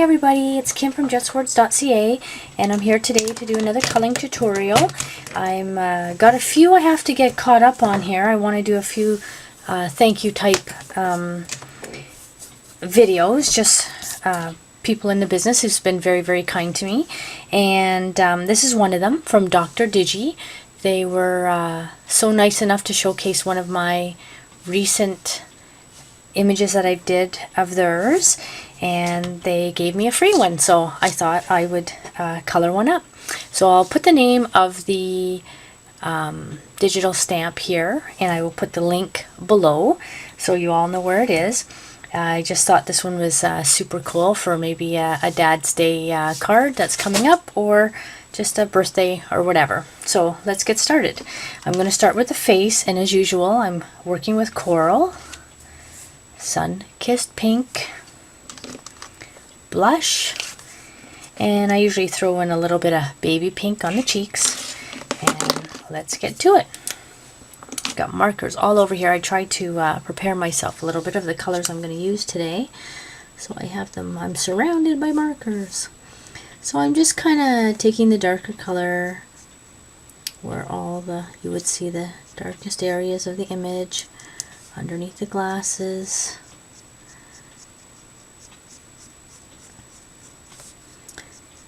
everybody, it's Kim from jetswords.ca, and I'm here today to do another coloring tutorial. I'm got a few I have to get caught up on here. I want to do a few thank you type videos, just people in the business who's been very kind to me, and this is one of them from Dr. Digi. They were so nice enough to showcase one of my recent images that I did of theirs, and they gave me a free one, so I thought I would color one up. So I'll put the name of the digital stamp here, and I will put the link below so you all know where it is. I just thought this one was super cool for maybe a Dad's Day card that's coming up, or just a birthday or whatever. So let's get started. I'm going to start with the face, and as usual I'm working with coral, sun-kissed pink, blush, and I usually throw in a little bit of baby pink on the cheeks, and let's get to it. I've got markers all over here. I tried to prepare myself a little bit of the colors I'm going to use today, so I have them. I'm surrounded by markers. So I'm just kind of taking the darker color where you would see the darkest areas of the image, underneath the glasses,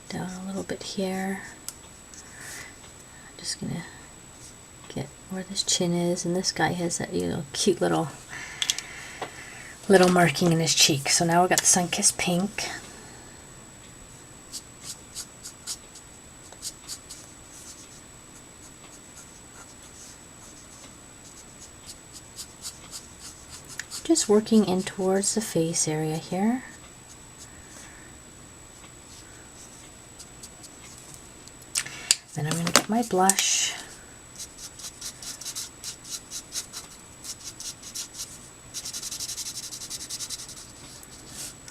down a little bit here. I'm just gonna get where this chin is, and this guy has that cute little marking in his cheek. So now we've got the sun-kissed pink. Just working in towards the face area here. Then I'm going to get my blush.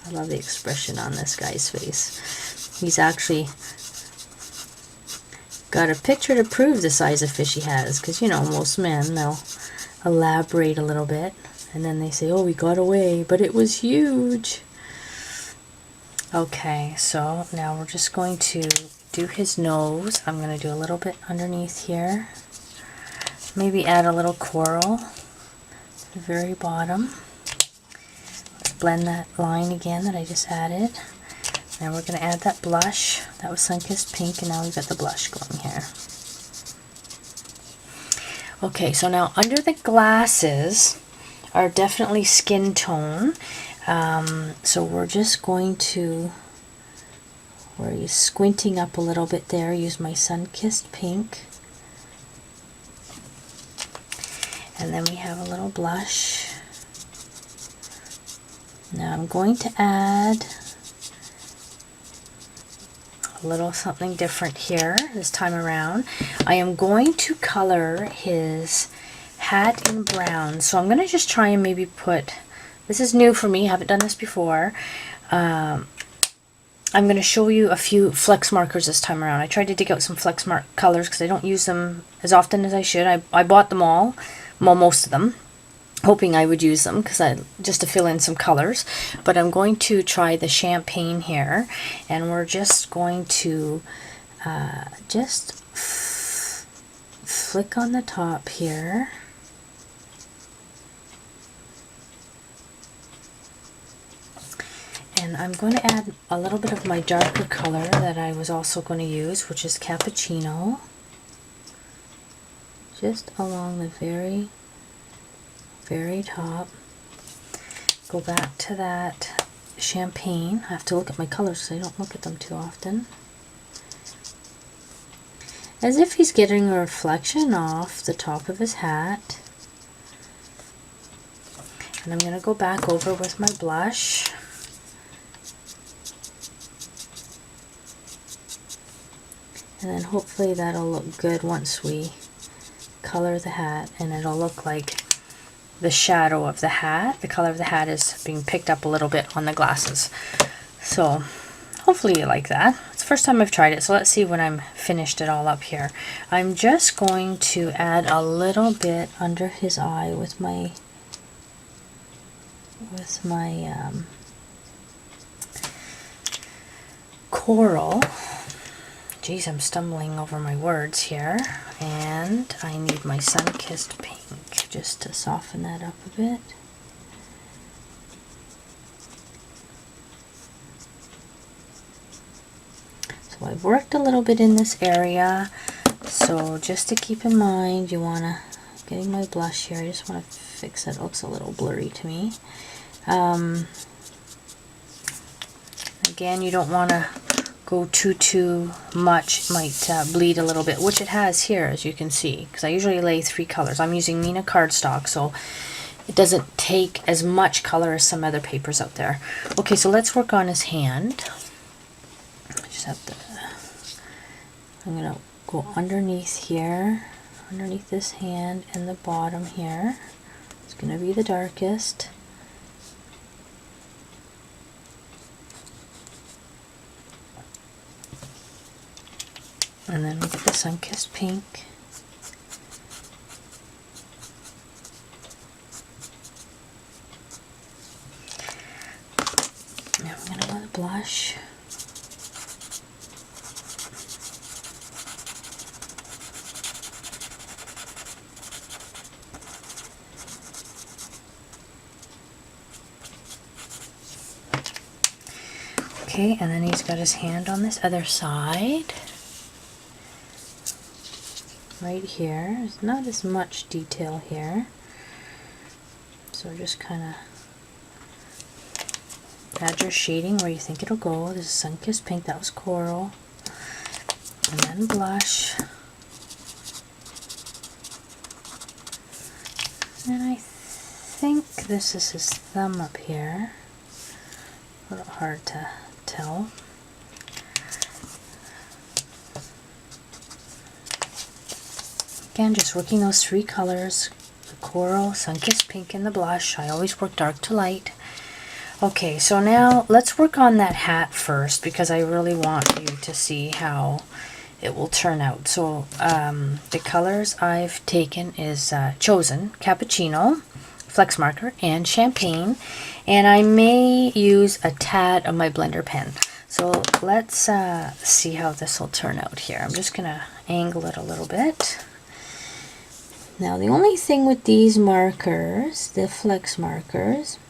I love the expression on this guy's face. He's actually got a picture to prove the size of fish he has, because you know most men, they'll elaborate a little bit and then they say, oh, we got away, but it was huge. Okay, so now we're just going to do his nose. I'm going to do a little bit underneath here. Maybe add a little coral to the very bottom. Let's blend that line again that I just added. Now we're going to add that blush. That was sun-kissed pink, and now we've got the blush going here. Okay, so now under the glasses are definitely skin tone. So we're just going to, where you're squinting up a little bit there, use my sun-kissed pink. And then we have a little blush. Now I'm going to add a little something different here this time around. I am going to color his hat in brown. So I'm going to just try and maybe put, this is new for me, I haven't done this before. I'm going to show you a few flex markers this time around. I tried to dig out some flex mark colors because I don't use them as often as I should. I bought them all, well, most of them, hoping I would use them just to fill in some colors. But I'm going to try the champagne here, and we're just going to just flick on the top here. And I'm going to add a little bit of my darker color that I was also going to use, which is cappuccino, just along the very top. Go back to that champagne. I have to look at my colors because I don't look at them too often. As if he's getting a reflection off the top of his hat. And I'm going to go back over with my blush. And then hopefully that'll look good once we color the hat, and it'll look like the shadow of the hat. The color of the hat is being picked up a little bit on the glasses. So hopefully you like that. It's the first time I've tried it, so let's see when I'm finished it all up here. I'm just going to add a little bit under his eye with my coral. Geez, I'm stumbling over my words here. And I need my sun-kissed pink just to soften that up a bit. So I've worked a little bit in this area. So just to keep in mind, you want to, getting my blush here, I just want to fix it. It looks a little blurry to me. Again, you don't want to go too much. It might bleed a little bit, which it has here, as you can see, because I usually lay 3 colors. I'm using Mina cardstock, so it doesn't take as much color as some other papers out there. Okay, so let's work on his hand. I just have to, I'm going to go underneath here, underneath this hand and the bottom here. It's going to be the darkest. And then we get the sun-kissed pink. Now I'm going to go with the blush. Okay, and then he's got his hand on this other side. Right here. There's not as much detail here. So just kind of add your shading where you think it'll go. This is sun-kissed pink, that was coral. And then blush. And I think this is his thumb up here. A little hard to tell. Again, just working those 3 colors, the coral, sun-kissed pink, and the blush. I always work dark to light. Okay, so now let's work on that hat first, because I really want you to see how it will turn out. So the colors I've taken is chosen cappuccino, flex marker, and champagne, and I may use a tad of my blender pen. So let's see how this will turn out here. I'm just gonna angle it a little bit. Now the only thing with these markers, the flex markers,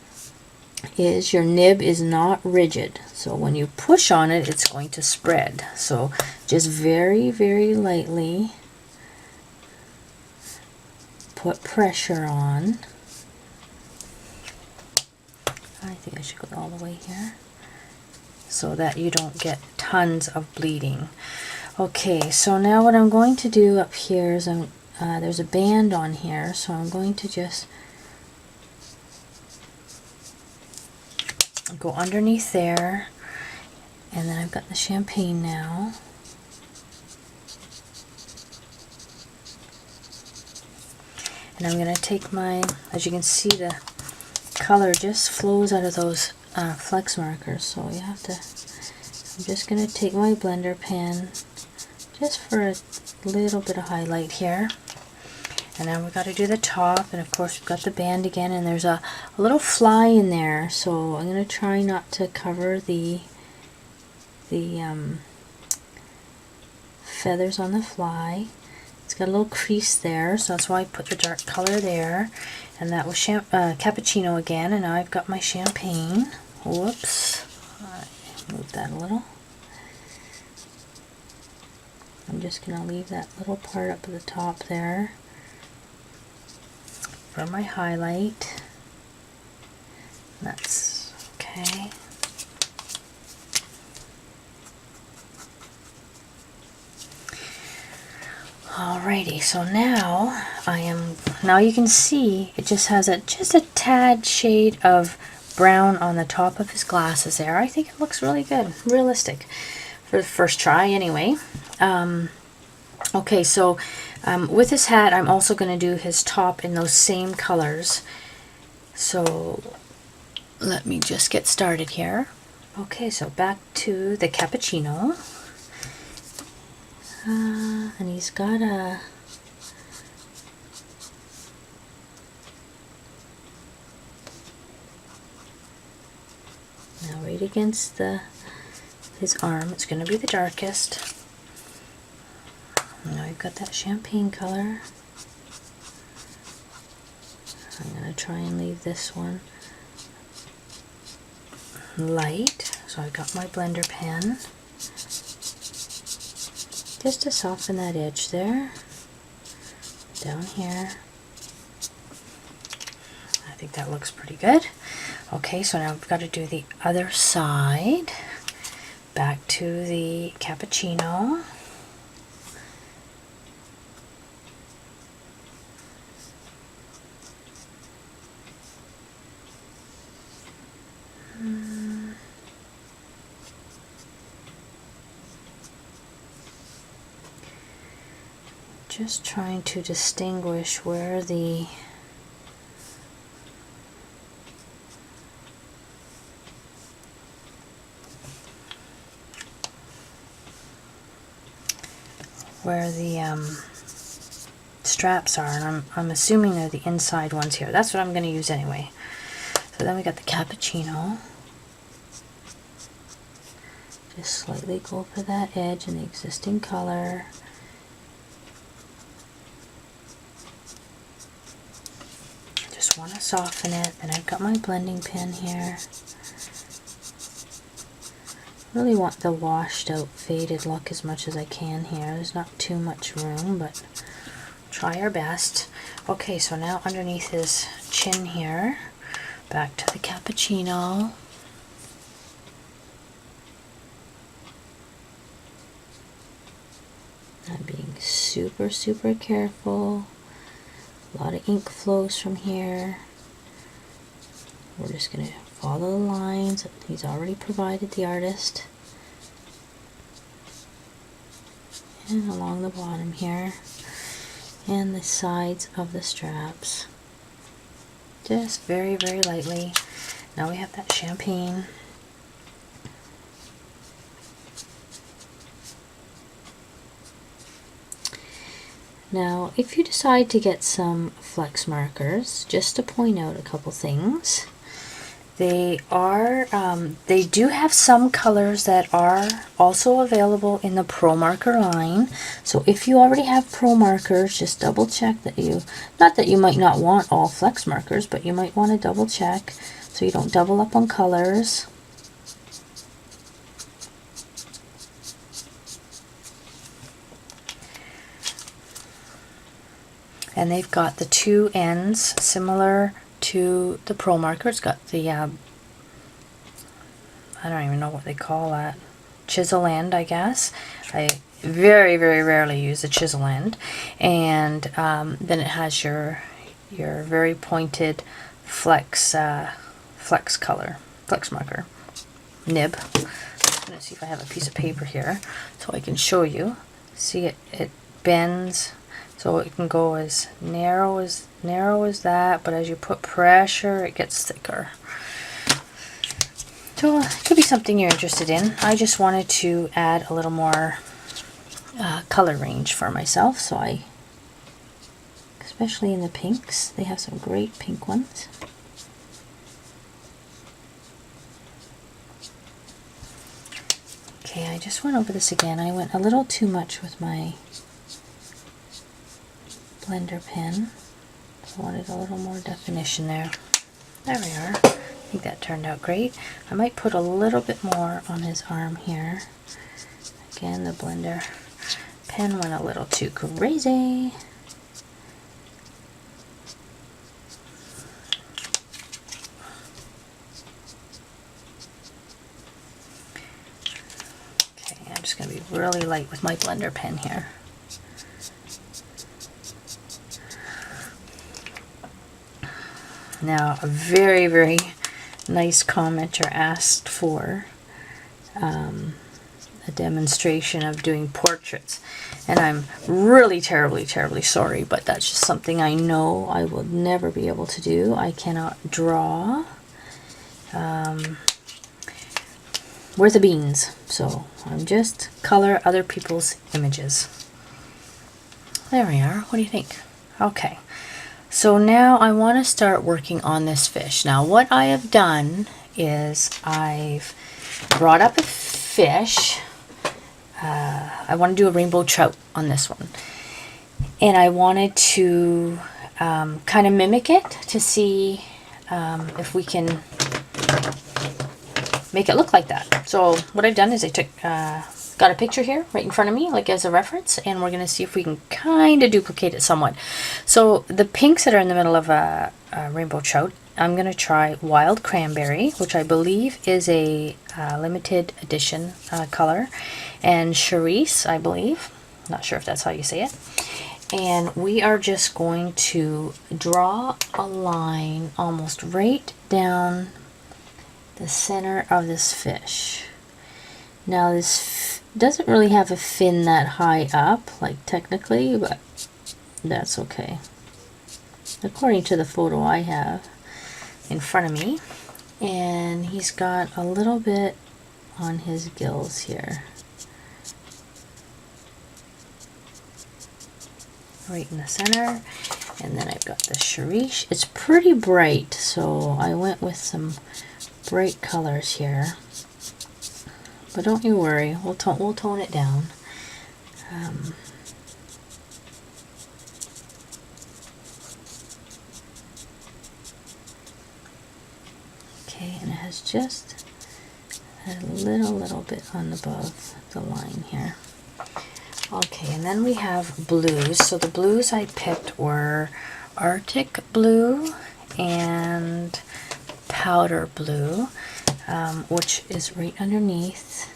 is your nib is not rigid. So when you push on it, it's going to spread. So just very, very lightly put pressure on. I think I should go all the way here so that you don't get tons of bleeding. Okay, so now what I'm going to do up here is there's a band on here, so I'm going to just go underneath there, and then I've got the champagne now. And I'm going to take my, as you can see, the color just flows out of those flex markers, so you have to, I'm just going to take my blender pen just for a little bit of highlight here. And now we've got to do the top, and of course we've got the band again, and there's a little fly in there, so I'm going to try not to cover the feathers on the fly. It's got a little crease there, so that's why I put the dark color there. And that was cappuccino again, and now I've got my champagne. Whoops, move that a little. I'm just going to leave that little part up at the top there for my highlight. That's okay. Alrighty, so now now you can see it just has just a tad shade of brown on the top of his glasses there. I think it looks really good, realistic for the first try anyway. Okay, so with his hat, I'm also going to do his top in those same colors. So let me just get started here. Okay, so back to the cappuccino. And he's got a... Now right against the his arm. It's going to be the darkest. Now I've got that champagne color. I'm going to try and leave this one light. So I've got my blender pen just to soften that edge there. Down here. I think that looks pretty good. Okay, so now I've got to do the other side. Back to the cappuccino. Just trying to distinguish where the straps are, and I'm assuming they're the inside ones here. That's what I'm going to use anyway. So then we got the cappuccino. Just slightly go for that edge in the existing color. Just want to soften it. Then I've got my blending pen here. Really want the washed out faded look as much as I can here. There's not too much room, but try our best. Okay, so now underneath his chin here, back to the cappuccino. I'm being super, super careful. A lot of ink flows from here. We're just going to follow the lines that he's already provided, the artist. And along the bottom here. And the sides of the straps. Just very, very lightly. Now we have that champagne. Now, if you decide to get some flex markers, just to point out a couple things, they do have some colors that are also available in the Pro Marker line. So if you already have Pro Markers, just double check that not that you might not want all flex markers, but you might want to double check so you don't double up on colors. And they've got the two ends similar to the Pro Marker. It's got the, I don't even know what they call that, chisel end, I guess. I very, very rarely use the chisel end. And then it has your very pointed flex color, flex marker nib. I'm going to see if I have a piece of paper here so I can show you. See, it bends. So it can go as narrow as that, but as you put pressure, it gets thicker. So it could be something you're interested in. I just wanted to add a little more color range for myself, so especially in the pinks, they have some great pink ones. Okay, I just went over this again. I went a little too much with my blender pen. So I wanted a little more definition there. There we are. I think that turned out great. I might put a little bit more on his arm here. Again, the blender pen went a little too crazy. Okay, I'm just going to be really light with my blender pen here. Now, a very, very nice commenter asked for a demonstration of doing portraits. And I'm really terribly, terribly sorry, but that's just something I know I will never be able to do. I cannot draw worth of beans. So I'm just color other people's images. There we are. What do you think? Okay. So now I want to start working on this fish. Now what I have done is I've brought up a fish. I want to do a rainbow trout on this one. And I wanted to kind of mimic it to see if we can make it look like that. So what I've done is I took, got a picture here right in front of me, like as a reference, and we're going to see if we can kind of duplicate it somewhat. So the pinks that are in the middle of a rainbow trout, I'm going to try Wild Cranberry, which I believe is a limited edition color, and Charisse, I believe. Not sure if that's how you say it. And we are just going to draw a line almost right down the center of this fish. Now this doesn't really have a fin that high up, like technically, but that's okay. According to the photo I have in front of me. And he's got a little bit on his gills here. Right in the center. And then I've got the Charisse. It's pretty bright, so I went with some bright colors here. But don't you worry, we'll tone it down. Okay, and it has just a little bit on above the line here. Okay, and then we have blues. So the blues I picked were Arctic blue and powder blue, which is right underneath.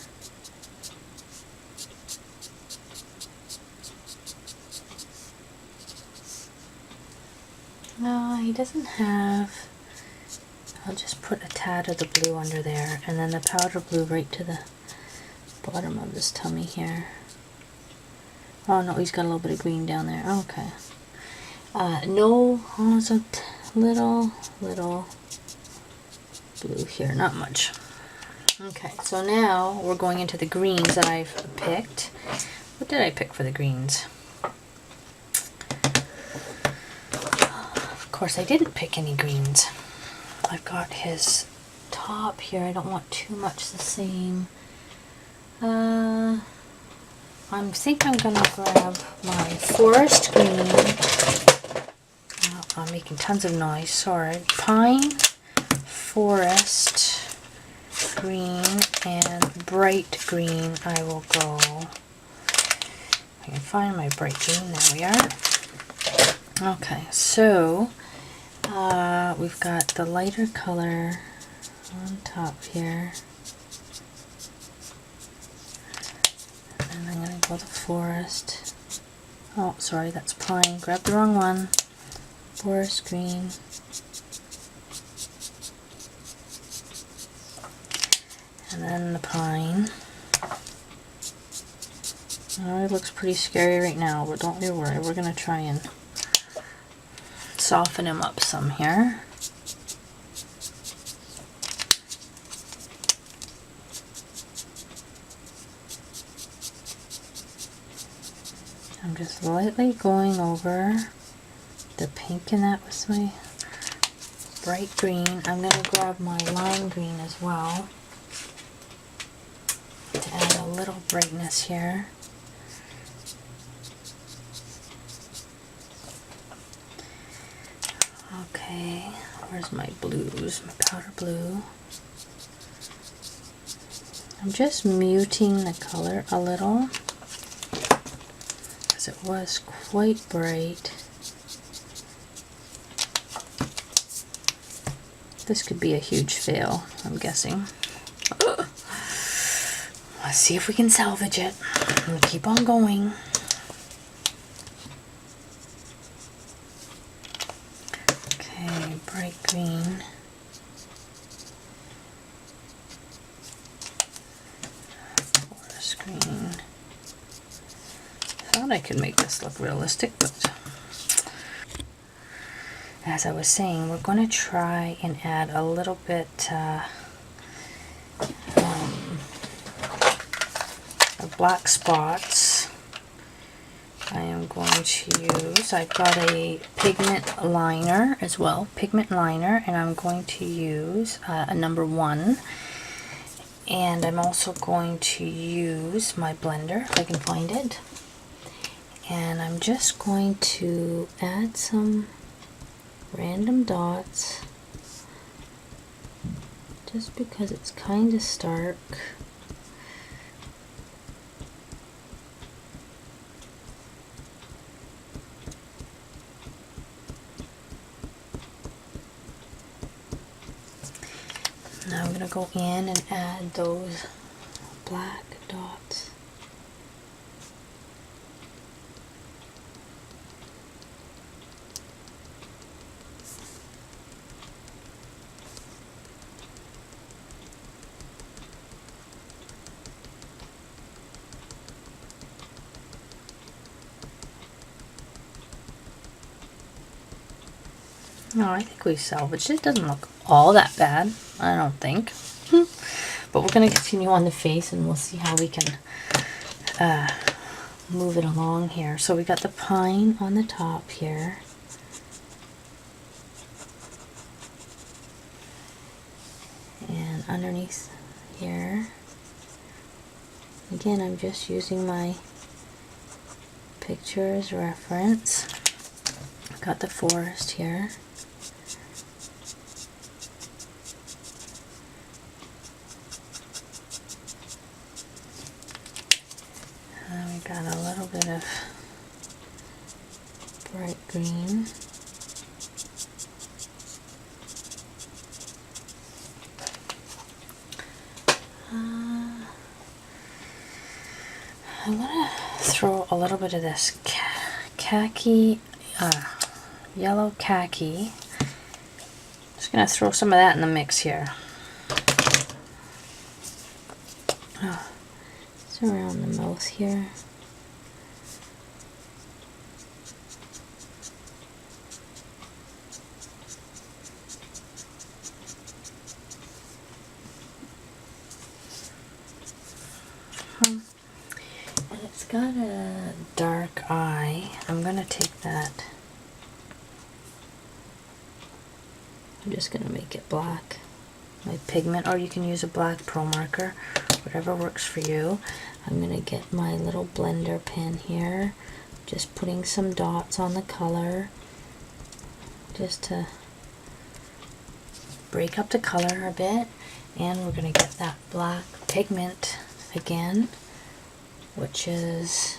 No, he doesn't have. I'll just put a tad of the blue under there, and then the powder blue right to the bottom of his tummy here. Oh no, he's got a little bit of green down there. Okay. No, it's a little blue here, not much. Okay, so now we're going into the greens that I've picked. What did I pick for the greens? Of course, I didn't pick any greens. I've got his top here. I don't want too much the same. I think I'm gonna grab my forest green. Oh, I'm making tons of noise, sorry. Pine, forest green, and bright green. I will go. I can find my bright green. There we are. Okay, so we've got the lighter color on top here. And I'm going to go the forest. Oh, sorry, that's pine. Grabbed the wrong one. Forest green. And then the pine. Oh, it looks pretty scary right now, but don't you worry. We're going to try and soften him up some here. I'm just lightly going over the pink in that with my bright green. I'm going to grab my lime green as well to add a little brightness here. Okay, where's my blues, my powder blue? I'm just muting the color a little because it was quite bright. This could be a huge fail, I'm guessing. Let's see if we can salvage it. We'll keep on going. Okay, bright green. Forest green. Thought I could make this look realistic, but as I was saying, we're going to try and add a little bit of black spots. I am going to use, I've got a pigment liner as well, and I'm going to use a number 1. And I'm also going to use my blender, if I can find it. And I'm just going to add some random dots, just because it's kind of stark. Now I'm going to go in and add those black dots. No, I think we salvaged it. It doesn't look all that bad, I don't think. But we're going to continue on the face and we'll see how we can move it along here. So we got the pine on the top here. And underneath here. Again, I'm just using my picture as reference. Got the forest here. And we got a little bit of bright green. I'm gonna throw a little bit of this khaki, yellow khaki. Just gonna throw some of that in the mix here. Oh, it's around the mouth here. And it's got a dark eye. I'm gonna take that. I'm just gonna make it black. My pigment, or you can use a black pro marker, whatever works for you. I'm gonna get my little blender pen here, just putting some dots on the color, just to break up the color a bit. And we're gonna get that black pigment again, which is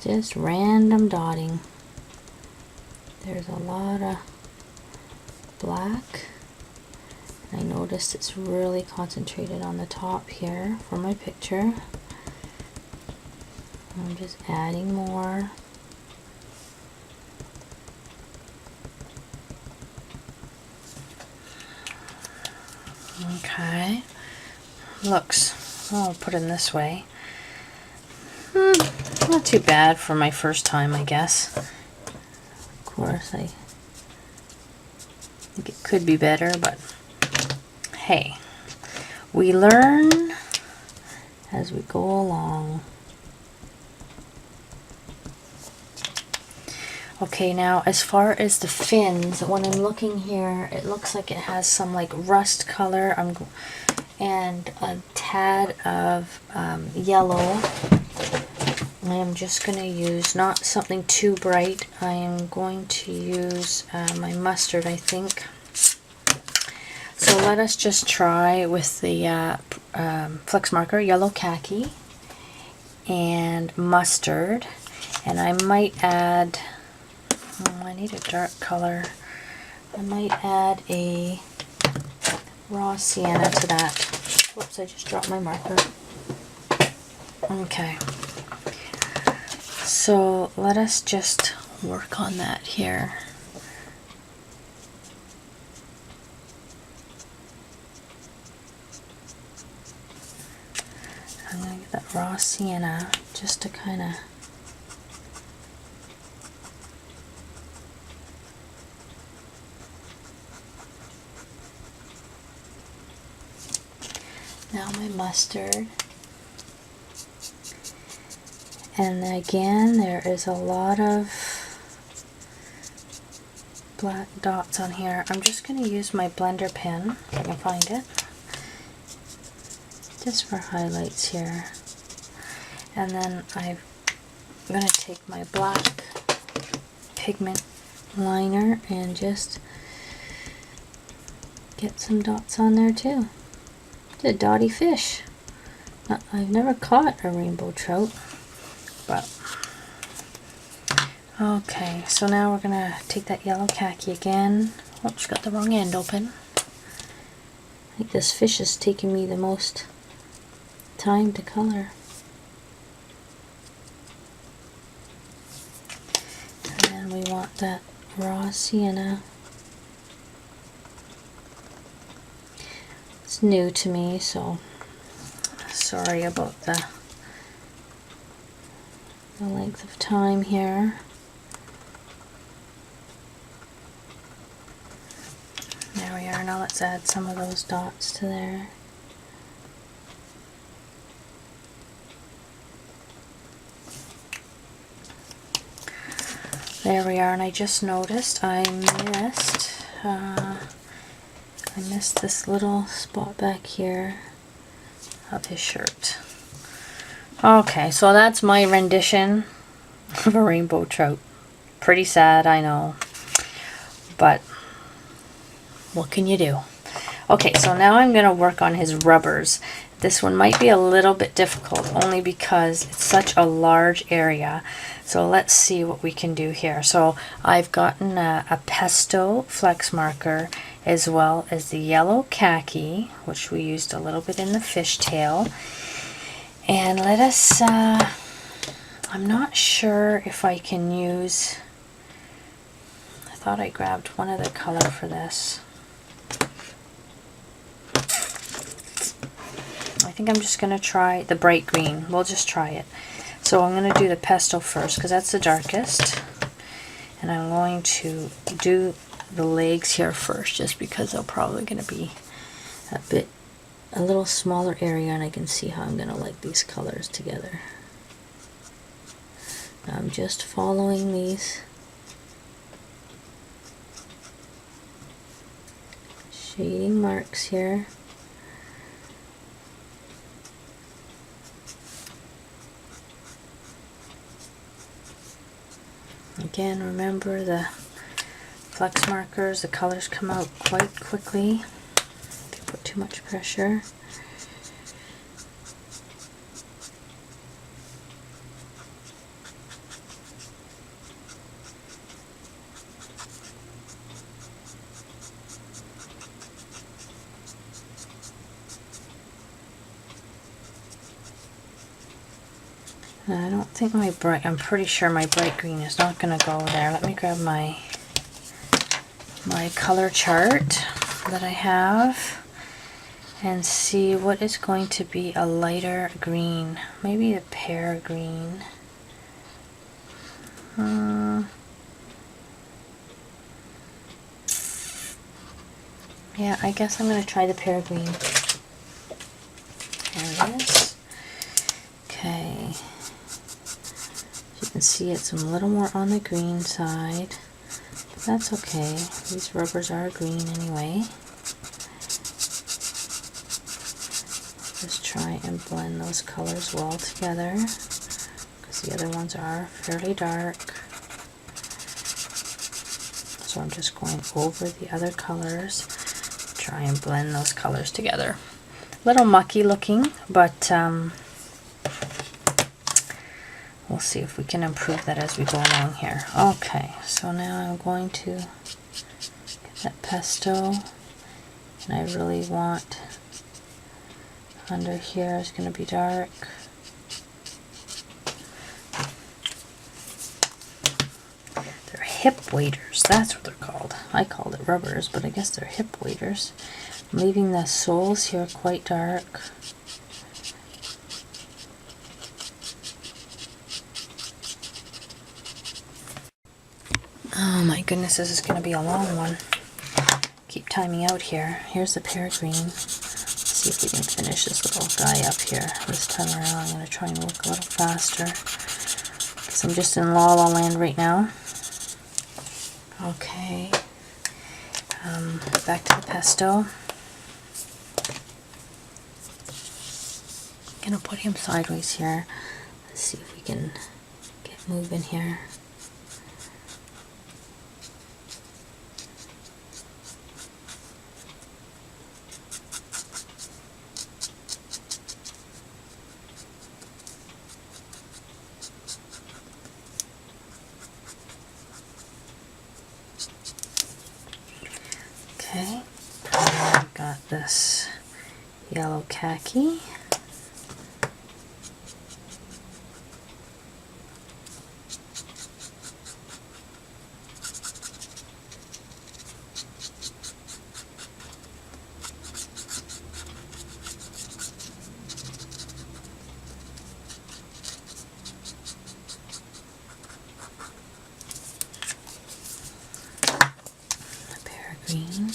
just random dotting. There's a lot of black. I noticed it's really concentrated on the top here for my picture. I'm just adding more. Okay. Looks, I'll put it in this way. Not too bad for my first time, I guess. Of course, I think it could be better, but hey, we learn as we go along. Okay, now as far as the fins, when I'm looking here, it looks like it has some like rust color and a tad of yellow. I am just going to use not something too bright. I am going to use my mustard, I think. So let us just try with the flex marker, yellow khaki, and mustard. And I might add, I need a dark color. I might add a raw sienna to that. Whoops, I just dropped my marker. Okay. So let us just work on that here. I'm going to get that raw sienna just to kind of now my mustard. And again, there is a lot of black dots on here. I'm just going to use my blender pen, if I can find it. just for highlights here. And then I'm going to take my black pigment liner and just get some dots on there too. It's a dotty fish. I've never caught a rainbow trout, but okay, so now we're gonna take that yellow khaki again. Oh, just got the wrong end open. I think this fish is taking me the most time to color. And then we want that raw sienna. It's new to me, so sorry about the length of time here. There we are. Now let's add some of those dots to there. There we are, and I just noticed I missed this little spot back here of his shirt. Okay, so that's my rendition of a rainbow trout. Pretty sad, I know, but what can you do? Okay, so now I'm going to work on his rubbers. This one might be a little bit difficult only because it's such a large area. So let's see what we can do here. So I've gotten a pesto flex marker as well as the yellow khaki, which we used a little bit in the fishtail. And let us, I'm not sure if I can use, I thought I grabbed one other color for this. I think I'm just going to try the bright green. We'll just try it. So I'm going to do the pesto first because that's the darkest. And I'm going to do the legs here first just because they're probably going to be a little smaller area, and I can see how I'm going to like these colors together. Now I'm just following these shading marks here. Again, remember the flex markers, the colors come out quite quickly if you put too much pressure. I don't think I'm pretty sure my bright green is not going to go there. Let me grab my color chart that I have and see what is going to be a lighter green. Maybe a pear green. Yeah, I guess I'm going to try the pear green. There it is. Okay. You can see it's a little more on the green side, but that's okay. These rubbers are green anyway. Just try and blend those colors well together because the other ones are fairly dark. So I'm just going over the other colors, try and blend those colors together. A little mucky looking, but we'll see if we can improve that as we go along here. Okay, so now I'm going to get that pesto, and I really want under here is going to be dark. They're hip waders, that's what they're called. I called it rubbers, but I guess they're hip waders. I'm leaving the soles here quite dark. Oh my goodness, this is going to be a long one. Keep timing out here. Here's the pear green. Let's see if we can finish this little guy up here. This time around I'm going to try and work a little faster because I'm just in La La Land right now. Okay. Back to the pesto. gonna put him sideways here. Let's see if we can get moving here. Okay, I've got this yellow khaki. Green.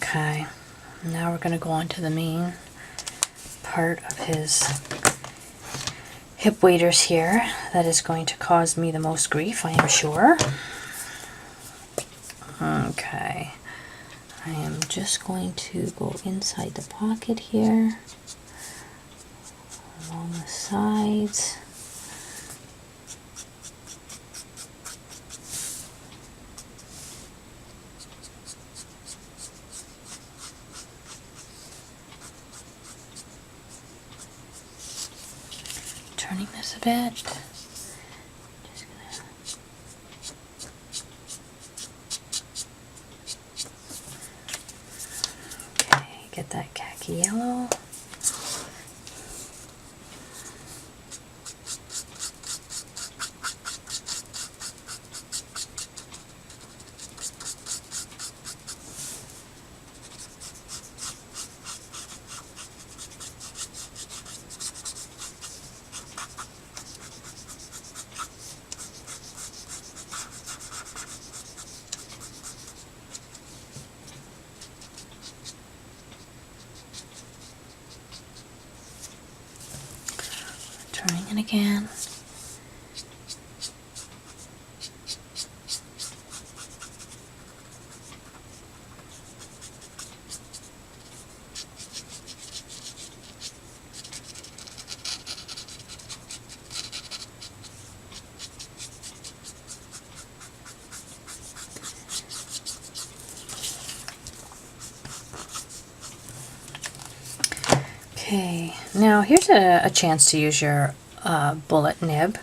Okay, now we're going to go on to the main part of his hip waders here. That is going to cause me the most grief, I am sure. Okay, I am just going to go inside the pocket here, along the sides. Turning this a bit. Just gonna... Okay, get that khaki yellow. Turning it again. Okay, now here's a chance to use your bullet nib,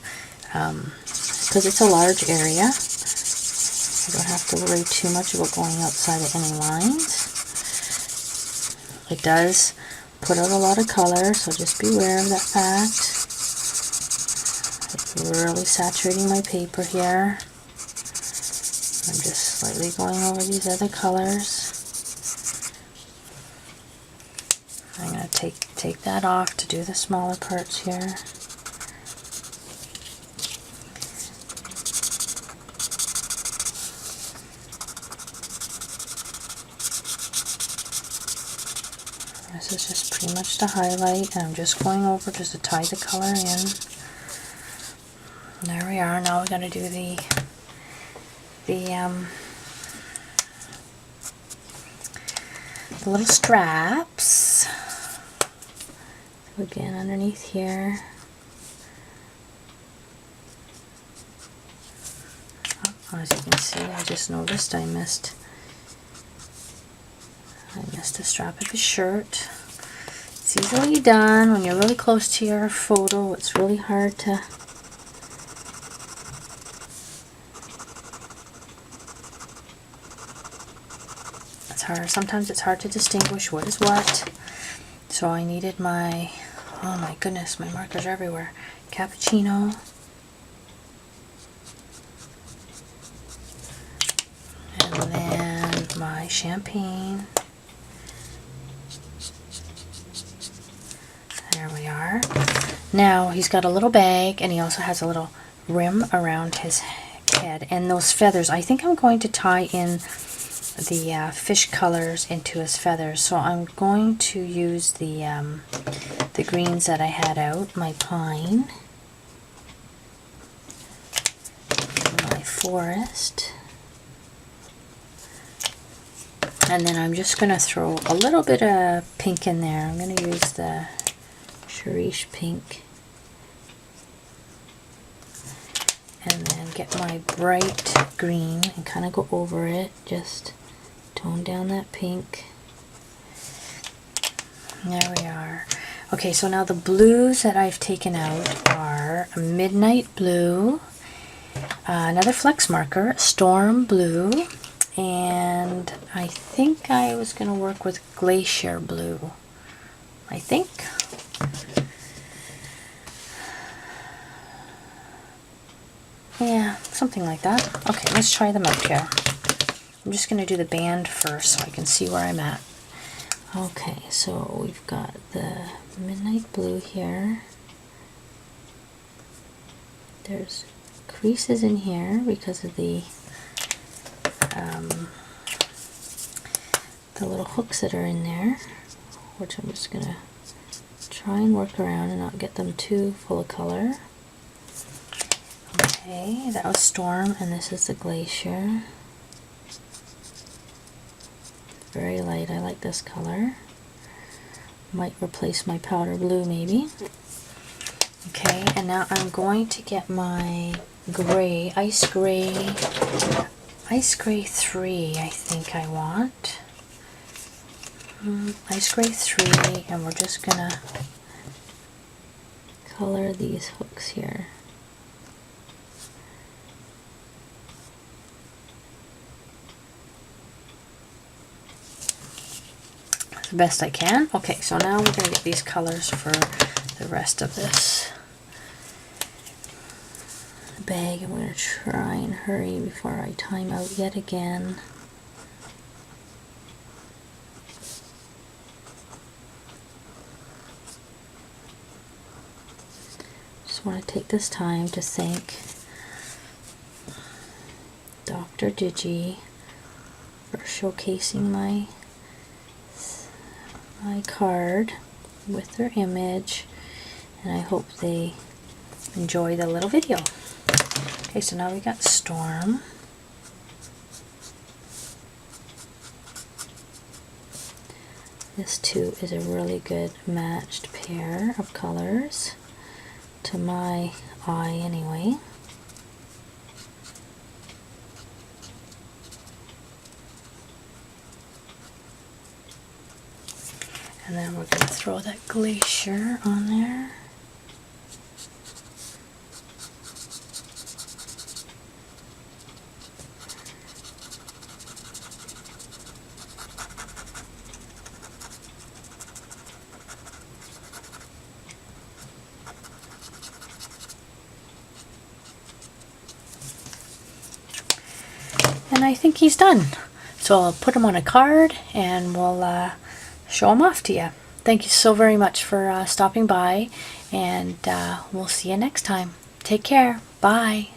because it's a large area. You don't have to worry too much about going outside of any lines. It does put out a lot of color, so just be aware of that fact. It's really saturating my paper here. I'm just slightly going over these other colors. I'm going to take that off to do the smaller parts here. This is just pretty much the highlight, and I'm just going over just to tie the color in. There we are. Now we're going to do the little straps. So again, underneath here. Oh, as you can see, I just noticed I missed a strap of his shirt. It's easily done. When you're really close to your photo, it's really hard to sometimes it's hard to distinguish what is what. So I needed my, oh my goodness, my markers are everywhere. Cappuccino. And then my champagne. There we are. Now he's got a little bag, and he also has a little rim around his head. And those feathers, I think I'm going to tie in the fish colors into his feathers. So I'm going to use the greens that I had out, my pine, my forest, and then I'm just going to throw a little bit of pink in there. I'm going to use the Cherish pink, and then get my bright green and kind of go over it, just tone down that pink. There we are. Okay, so now the blues that I've taken out are a midnight blue, another flex marker, storm blue, and I think I was going to work with glacier blue. I think. Yeah, something like that. Okay, let's try them out here. I'm just going to do the band first so I can see where I'm at. Okay, so we've got the midnight blue here. There's creases in here because of the little hooks that are in there, which I'm just going to try and work around and not get them too full of color. Okay, that was storm, and this is the glacier. Very light, I like this color. Might replace my powder blue maybe. Okay, and now I'm going to get my gray, ice gray 3 I think I want. Ice gray 3, and we're just gonna color these hooks here. The best I can. Okay, so now we're going to get these colors for the rest of this bag. I'm going to try and hurry before I time out yet again. Just want to take this time to thank Dr. Digi for showcasing my card with their image, and I hope they enjoy the little video. Okay, so now we got storm. This too is a really good matched pair of colors to my eye anyway. And then we're going to throw that glacier on there. And I think he's done. So I'll put him on a card and we'll show them off to you. Thank you so very much for stopping by, and we'll see you next time. Take care. Bye.